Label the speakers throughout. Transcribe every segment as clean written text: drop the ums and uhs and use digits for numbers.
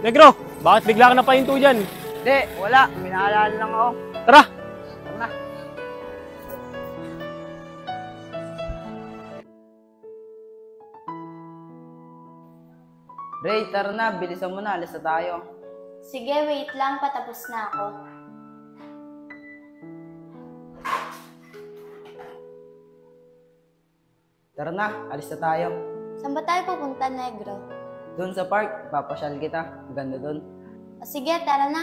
Speaker 1: Negro, bakit bigla ka napahinto dyan?
Speaker 2: Hindi, wala. May naalala lang ako.
Speaker 1: Tara!
Speaker 2: Tara na. Ray, tara na. Bilisan mo na. Alis na tayo.
Speaker 3: Sige, wait lang. Patapos na ako.
Speaker 2: Tara na. Alis na tayo.
Speaker 3: Saan ba tayo pupunta, Negro?
Speaker 2: Doon sa park. Papasyal kita. Maganda doon.
Speaker 3: O sige, tara na.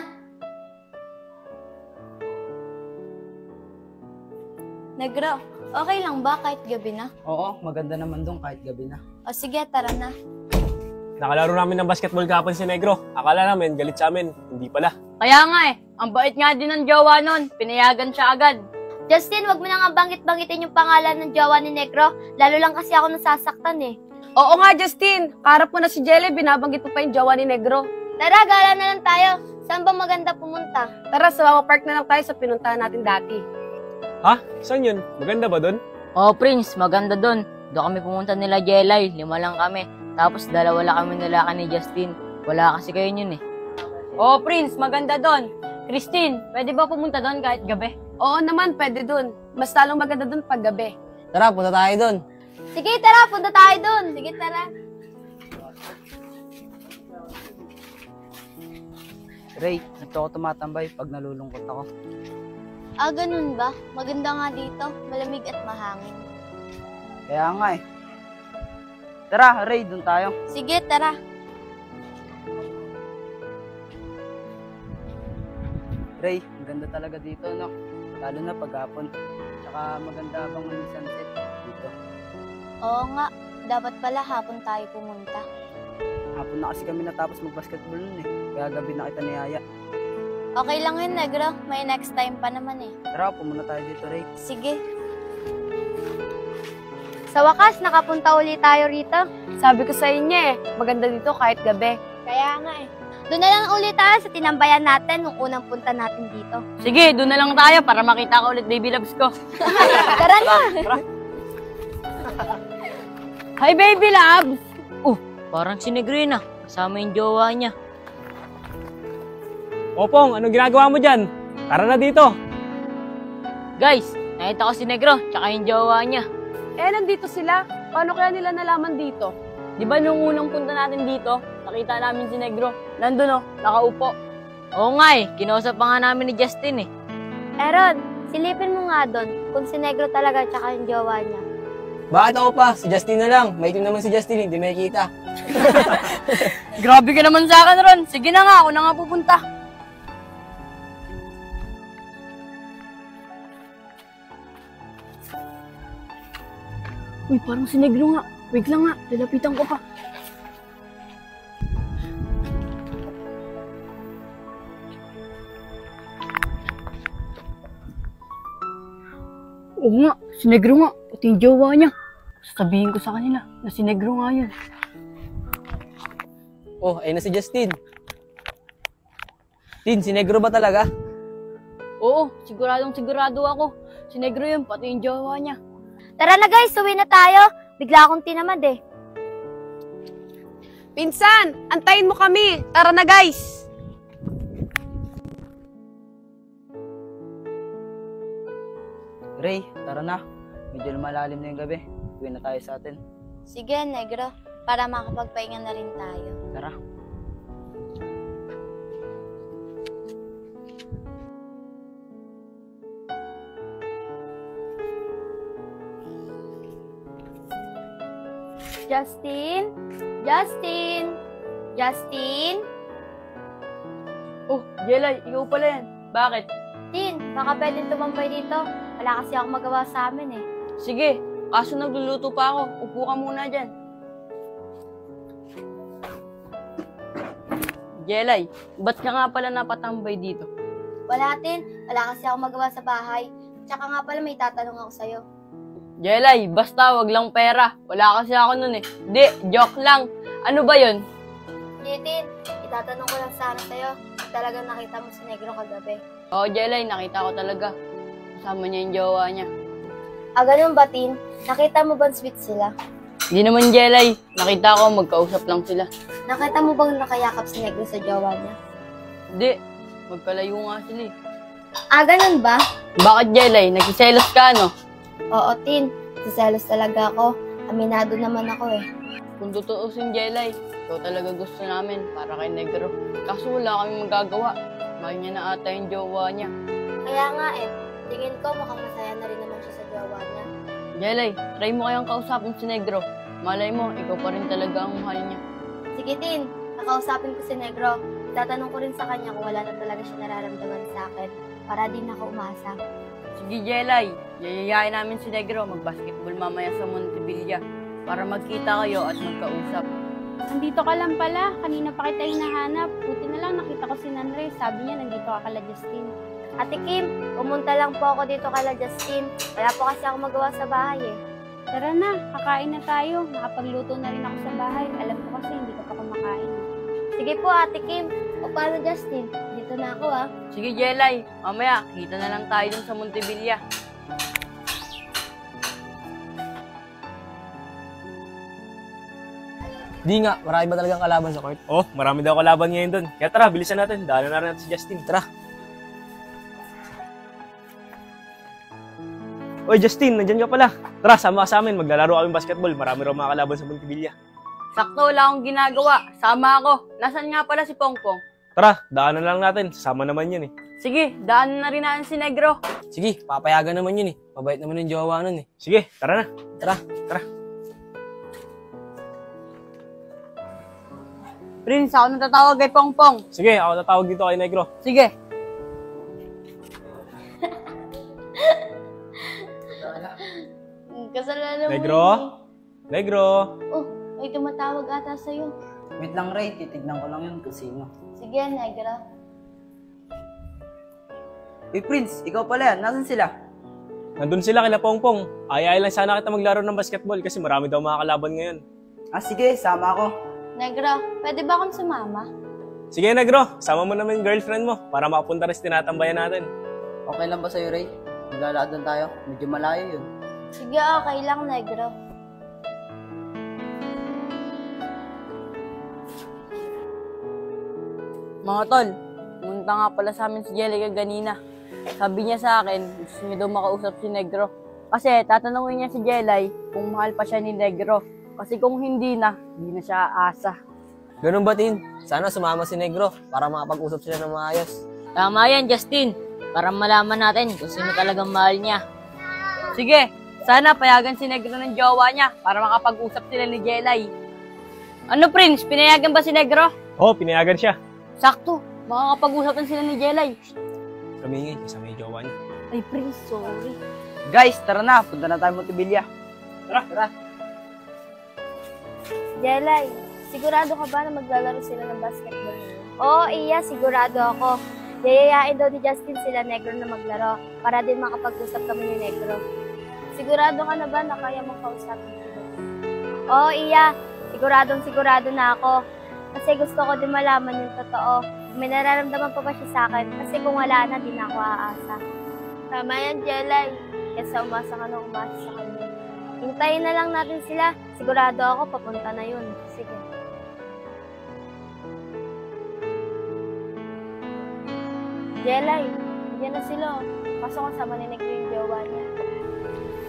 Speaker 3: Negro, okay lang ba kahit gabi na?
Speaker 2: Oo, maganda naman doon kahit gabi na.
Speaker 3: O sige, tara na.
Speaker 1: Nakalaro namin ng basketball kahapon si Negro. Akala namin, galit sa amin. Hindi pala.
Speaker 4: Kaya nga ang bait nga din ng jowa nun. Pinayagan siya agad.
Speaker 3: Justin, wag mo na nga bangit-bangitin yung pangalan ng jowa ni Negro. Lalo lang kasi ako nasasaktan eh.
Speaker 4: Oo nga, Justin. Karap mo na si Jelly, binabanggit mo pa yung jowa ni Negro.
Speaker 3: Tara, gala na lang tayo. Saan ba maganda pumunta?
Speaker 4: Tara, sa Wawa Park na lang tayo sa pinuntahan natin dati.
Speaker 1: Ha? Saan yun? Maganda ba dun?
Speaker 5: Oh, Prince, maganda doon. Doon kami pumunta nila Jelay, 5 lang kami. Tapos 2 lang kami nila ni Justin. Wala kasi kayo yun eh.
Speaker 4: Oh, Prince, maganda doon. Christine, pwede ba pumunta doon kahit gabi? Oo naman, pwede doon. Mas talong maganda doon pag gabi.
Speaker 2: Tara, punta tayo doon.
Speaker 3: Sige, tara, punta tayo dun. Sige, tara.
Speaker 2: Ray, dito ako tumatambay pag nalulungkot ako.
Speaker 3: Ah, ganun ba? Maganda nga dito. Malamig at mahangin.
Speaker 2: Kaya nga eh. Tara, Ray, doon tayo.
Speaker 3: Sige, tara.
Speaker 2: Ray, ang ganda talaga dito, no? Lalo na paghapon. Tsaka maganda habang may sunset dito.
Speaker 3: Oo nga. Dapat pala hapon tayo pumunta.
Speaker 2: Hapon na kasi kami natapos mag-basketball nun eh. Kaya gabi na kita niyaya.
Speaker 3: Okay lang yun, Negro. May next time pa naman eh.
Speaker 2: Tara, pumunta tayo dito, Ray.
Speaker 3: Sige. Sa wakas, nakapunta ulit tayo rito.
Speaker 4: Sabi ko sa inyo maganda dito kahit gabi.
Speaker 3: Kaya nga eh. Doon na lang ulit tayo sa tinambayan natin nung unang punta natin dito.
Speaker 4: Sige, doon na lang tayo para makita ko ulit baby loves ko.
Speaker 3: Tara na!
Speaker 4: Hi, baby loves!
Speaker 5: Parang si Negrina, kasama yung jowa niya.
Speaker 1: Opong, anong ginagawa mo dyan? Tara na dito.
Speaker 5: Guys, nakita ko si Negro, tsaka yung jowa niya.
Speaker 4: Nandito sila. Paano kaya nila nalaman dito? Di ba nung unang punta natin dito, nakita namin si Negro. Nandun nakaupo.
Speaker 5: Oo nga kinausap pa nga namin ni Justin
Speaker 3: Aaron, silipin mo nga doon kung si Negro talaga tsaka yung jowa niya.
Speaker 2: Bakit ako pa? Si Justin na lang. May team naman si Justin, hindi may kita.
Speaker 4: Grabe ka naman sa akin, Ron. Sige na nga, ako na nga pupunta. Uy, parang si Negro nga. Wait lang nga, lalapitan ko pa. Oo nga, si Negro nga. Pati yung jowa niya. Sasabihin ko sa kanila na si Negro nga yun.
Speaker 2: Oh, ayun na si Justin. Tin, si Negro ba talaga?
Speaker 4: Oo, sigurado ako. Si Negro yun, pati yung jowa niya.
Speaker 3: Tara na guys, uwi na tayo. Bigla akong tinamad eh.
Speaker 4: Pinsan, antayin mo kami. Tara na guys.
Speaker 2: Ray, tara na. Medyo lumalalim na yung gabi. Uwi na tayo sa atin.
Speaker 3: Sige, Negro. Para makapagpahinga na rin tayo.
Speaker 2: Tara.
Speaker 3: Justin? Justin? Justin?
Speaker 4: Oh, Jelay, ikaw pala yan. Bakit?
Speaker 3: Tin, baka pwedeng tumambay dito. Wala kasi ako magawa sa amin eh.
Speaker 4: Sige, kaso nagluluto pa ako. Upo ka muna dyan. Jelay, ba't ka nga pala napatambay dito?
Speaker 3: Wala, Tin. Wala kasi ako magawa sa bahay. Tsaka nga pala may tatanong ako sa'yo.
Speaker 4: Jelay, basta wag lang pera. Wala kasi ako nun eh. Di, joke lang. Ano ba yun?
Speaker 3: Hindi, Tin. Itatanong ko lang sana sa'yo. Kung talagang nakita mo si Negro kagabi.
Speaker 4: Oo, Jelay, nakita ko talaga. Kasama niya yung jowa niya.
Speaker 3: Ah, ganun ba, Tin? Nakita mo ba sweet sila?
Speaker 4: Hindi naman, Jelay. Nakita ko, magkausap lang sila.
Speaker 3: Nakita mo bang nakayakap si Negro sa jowa niya?
Speaker 4: Hindi, magkalayo nga sila eh.
Speaker 3: Ah, ganun ba?
Speaker 4: Bakit, Jelay? Nagsiselos ka, no?
Speaker 3: Oo, Tin. Siselos talaga ako. Aminado naman ako eh.
Speaker 4: Kung tutuusin, Jelay, ikaw talaga gusto namin para kay Negro. Kaso wala kami magagawa. Mahal niya na ata yung jowa niya.
Speaker 3: Kaya nga eh, tingin ko mukhang masaya na rin naman siya sa jowa niya.
Speaker 4: Jelay, try mo kayang kausapin si Negro. Malay mo, ikaw pa rin talaga ang mahal niya.
Speaker 3: Sige, Tin. Nakausapin ko si Negro. Tatanong ko rin sa kanya kung wala na talaga siya nararamdaman sa akin para din ako umasa.
Speaker 4: Sige, Jelay. Yayayain namin si Negro mag-basketball mamaya sa Montevilla para magkita kayo at magkausap.
Speaker 6: Nandito ka lang pala. Kanina pa kita hinahanap. Buti na lang nakita ko si Nanre. Sabi niya nandito ka kala Justin.
Speaker 3: Ate Kim, pumunta lang po ako dito kala Justin. Wala po kasi ako magawa sa bahay eh.
Speaker 6: Tara na, kakain na tayo. Nakapagluto na rin ako sa bahay. Alam ko kasi hindi ka pa kumakain.
Speaker 3: Sige po, Ate Kim. O paano Justin? Dito na ako ah.
Speaker 4: Sige, Jelay. Mamaya, kita na lang tayo dun sa Montevilla.
Speaker 5: Di nga, marami ba talagang kalaban sa court?
Speaker 1: Oh, marami daw kalaban ngayon doon. Kaya tara, bilisan natin. Daanan na rin natin si Justin. Tara. Oy, Justin, nandyan ka pala. Tara, sama ka sa amin. Maglalaro kami basketball. Marami raw mga kalaban sa Montevilla.
Speaker 4: Sakto, wala akong ginagawa. Sama ako. Nasaan nga pala si Pongpong?
Speaker 1: Tara, daanan lang natin. Sasama naman yun eh.
Speaker 4: Sige, daan na rin natin si Negro.
Speaker 5: Sige, papayagan naman yun eh. Mabait naman yung jowa nun eh.
Speaker 1: Sige, tara na.
Speaker 5: Tara.
Speaker 4: Prince, ako natatawag kay Pongpong.
Speaker 1: Sige, ako tatawag dito kay Negro.
Speaker 4: Sige.
Speaker 3: Kasalanan mo
Speaker 1: Negro?
Speaker 3: yun
Speaker 1: Negro?
Speaker 3: eh. Oh, may tumatawag ata sa'yo.
Speaker 2: Wait lang, Ray. Titignan ko lang yun kung sino.
Speaker 3: Sige, Negro.
Speaker 2: Uy, Prince, ikaw pala yan. Nasaan sila?
Speaker 1: Nandun sila kila Pongpong. Ayaw lang sana kita maglaro ng basketball kasi marami daw mga kalaban ngayon.
Speaker 2: Ah, sige. Sama ako.
Speaker 3: Negro, pwede ba akong sumama?
Speaker 1: Sige, Negro. Sama mo naman yung girlfriend mo para makapunta rin sa tinatambayan natin.
Speaker 2: Okay lang ba sa'yo, Ray? Maglalakad lang tayo. Medyo malayo yun.
Speaker 3: Sige, okay lang, Negro.
Speaker 4: Mga tol, pumunta nga pala sa amin si Jellica ganina. Sabi niya sa akin, gusto niya daw makausap si Negro. Kasi tatanungin niya si Jelay kung mahal pa siya ni Negro. Kasi kung hindi na siya aasa.
Speaker 5: Ganun ba, Tin? Sana sumama si Negro para makapag-usap sila ng maayos. Tama yan, Justin. Para malaman natin kung sino talagang mahal niya.
Speaker 4: Sige, sana payagan si Negro ng jowa niya para makapag-usap sila ni Jelay. Ano, Prince? Pinayagan ba si Negro?
Speaker 1: Oh, pinayagan siya.
Speaker 4: Sakto, makakapag-usapan sila ni Jelay.
Speaker 1: Kamingay, kasama yung jowa niya.
Speaker 4: Ay, Prince, sorry.
Speaker 2: Guys, tara na. Punta na tayo Montevilla.
Speaker 1: Tara.
Speaker 3: Jelay, sigurado ka ba na maglalaro sila ng basketball? Oo, Iya, sigurado ako. Yayayain daw ni Justin sila Negro na maglaro para din makapag-usap kami ni Negro. Sigurado ka na ba na kaya mong kausapin sila? Oo, Iya, sigurado na ako. Kasi gusto ko din malaman yung totoo. May nararamdaman pa ba siya sa akin? Kasi kung wala na, di na ako aasa. Tama yan, Jelay. Kesa umasa ka na umasa sa kanya. Hintayin na lang natin sila. Sigurado ako, papunta na yun. Sige. Jelay, yan na sila. Kaso kasama ni Negro yung jowa niya.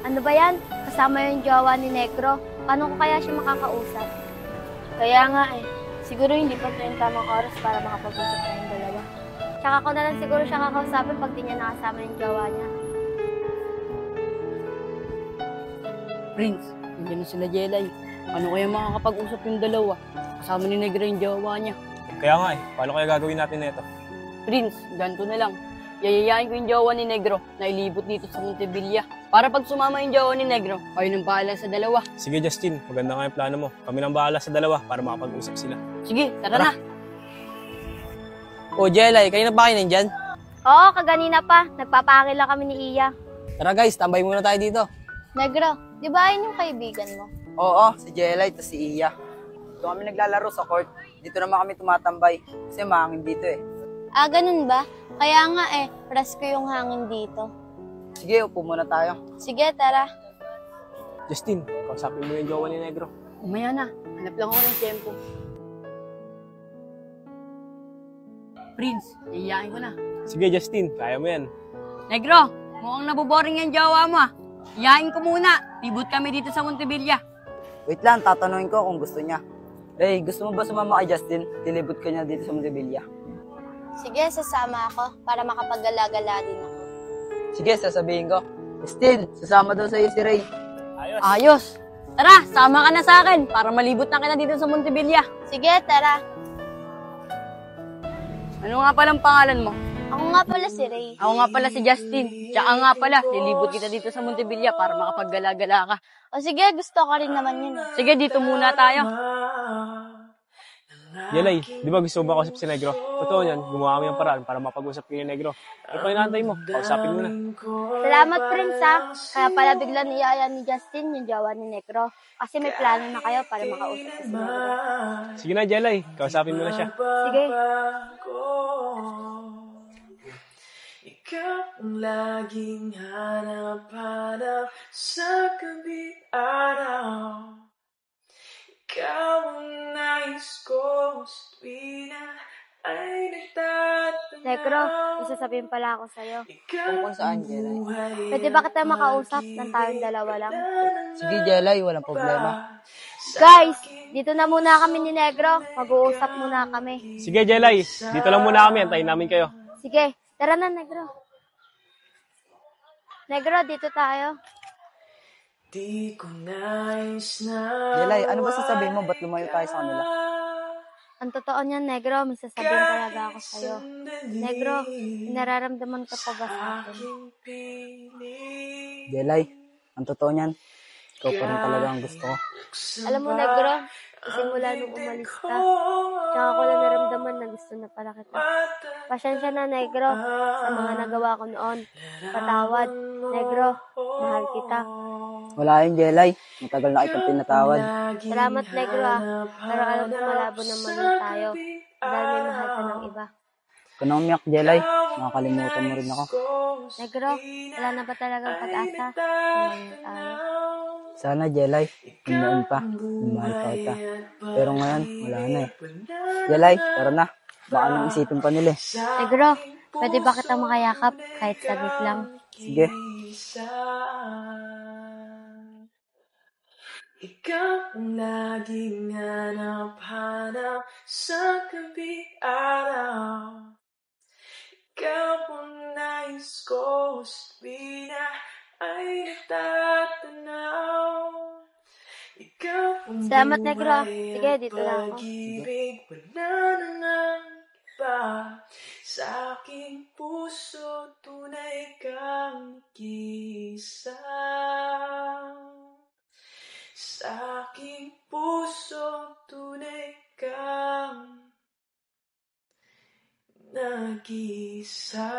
Speaker 3: Ano ba yan? Kasama yung jowa ni Negro? Paano ko kaya siya makakausap? Kaya nga eh. Siguro hindi pa ito yung tamang oras para makapag-usap tayong dalawa. Tsaka ko na lang siguro siya kakausapin pag di niya nakasama yung jowa niya.
Speaker 4: Prince, hindi na sila Jelay. Ano kaya makakapag-usap yung dalawa? Kasama ni Negro yung jowa niya.
Speaker 1: Kaya nga eh, paano kaya gagawin natin na ito?
Speaker 4: Prince, ganito na lang. Yayayain ko yung jowa ni Negro na ilibot dito sa Montevilla. Para pag sumama yung jowa ni Negro, kayo nang bahala sa dalawa.
Speaker 1: Sige, Justin, maganda nga yung plano mo. Kami nang bahala sa dalawa para makapag-usap sila.
Speaker 4: Sige, tara na.
Speaker 5: O, Jelay, kayo na ba kayo nandyan?
Speaker 3: Oo, kaganina pa. Nagpapakila kami ni Iya.
Speaker 5: Tara guys, tambay muna tayo dito.
Speaker 3: Negro, di ba ayun yung kaibigan mo?
Speaker 2: Oo, si Jelay at si Iya. Doon kami naglalaro sa court. Dito naman kami tumatambay. Kasi mahangin dito eh.
Speaker 3: Ah, ganun ba? Kaya nga eh, presko yung hangin dito.
Speaker 2: Sige, upo muna tayo.
Speaker 3: Sige, tara.
Speaker 1: Justin, kausapin mo yung jowa ni Negro.
Speaker 4: Umaya na. Hanap lang ako ng tiyempo. Prince, iiyakin ko na.
Speaker 1: Sige Justin, kaya mo yan.
Speaker 4: Negro, mukhang naboboring yung jowa mo ah. Iyakin ko muna. Libot kami dito sa Montevilla.
Speaker 2: Wait lang, tatanungin ko kung gusto niya. Ray, gusto mo ba sumama kay Justin? Tilibot ka niya dito sa Montevilla.
Speaker 3: Sige, sasama ako para makapaggala-gala din ako.
Speaker 2: Sige, sasabihin ko. Justin, sasama daw sa'yo si Ray.
Speaker 1: Ayos.
Speaker 4: Ayos. Tara, sama ka na sa akin para malibot na kita dito sa Montevilla.
Speaker 3: Sige, tara.
Speaker 4: Ano nga palang pangalan mo?
Speaker 3: Ako nga pala si Ray.
Speaker 4: Ako nga pala si Justin. Tsaka nga pala, lilibot kita dito sa Montevilla para makapaggala-gala ka.
Speaker 3: O sige, gusto ko rin naman yun.
Speaker 4: Sige, dito muna tayo.
Speaker 1: Jelay, di ba gusto mo ba kausap si Negro? Totoo yan, gumawa kami ng paraan para mapag-usap kayo ni Negro. Ano pa inaantay mo? Kausapin mo na.
Speaker 3: Salamat, Prince, ha. Kaya pala bigla niyaya ni Justin yung jawa ni Negro. Kasi may plano na kayo para makausap si Negro.
Speaker 1: Sige na, Jelay, kausapin mo na siya.
Speaker 3: Sige.
Speaker 7: Ikaw ang laging hanap-hanap sa gabi-araw. Ikaw ang nais ko sa tuwina ay nagtatanaw.
Speaker 3: Negro, may sasabihin pala ako sa'yo.
Speaker 2: Tungkol saan, Jelay?
Speaker 3: Pwede ba kita makausap ng tayong dalawa lang?
Speaker 2: Sige, Jelay, walang problema.
Speaker 3: Guys, dito na muna kami ni Negro. Mag-uusap muna kami.
Speaker 1: Sige, Jelay, dito lang muna kami, antayin namin kayo.
Speaker 3: Sige, tara na, Negro. Negro, dito tayo.
Speaker 7: Di ko nais na
Speaker 2: Jelay, ano ba sasabihin mo? Ba't lumayo tayo sa kanila?
Speaker 3: Ang totoo niyan, Negro, may sasabihin talaga ako sa'yo. Negro, nararamdaman ka pa ba sa akin?
Speaker 2: Jelay, ang totoo niyan, ikaw pa rin talaga ang gusto ko.
Speaker 3: Alam mo, Negro, simula nung umalis ka, tsaka ko lang naramdaman na gusto na pala kita. Pasensya na, Negro, sa mga nagawa ko noon. Patawad, Negro, mahal kita.
Speaker 2: Wala yun, Jelay. Matagal na kitang pinatawad.
Speaker 3: Salamat, Negro, ah. Pero alam ko malabo naman yun tayo. Dahil may mahal ka ng iba.
Speaker 2: Kung nang umiyak, Jelay, makakalimutan mo rin ako.
Speaker 3: Negro, wala na ba talagang pag-asa? Tumayo tayo.
Speaker 2: Sana, Jelay, kung noon pa, mahal pa kita. Pero ngayon, wala na eh. Jelay, tara na. Baka nang isipin pa nila eh.
Speaker 3: Negro, pwede ba kita makayakap kahit saglit lang?
Speaker 2: Sige.
Speaker 7: Ikaw ang laging hanap-hanap sa gabi-araw. Ikaw ang nais ko sa tuwina ay nagtatanaw. Ikaw ang
Speaker 3: Salamat, Negro. Sige, dito lang ako.
Speaker 7: pag-ibig, wala na nang iba. Sa aking puso, tunay kang nag-iisa. Sa aking puso, tunay kang nag-iisa.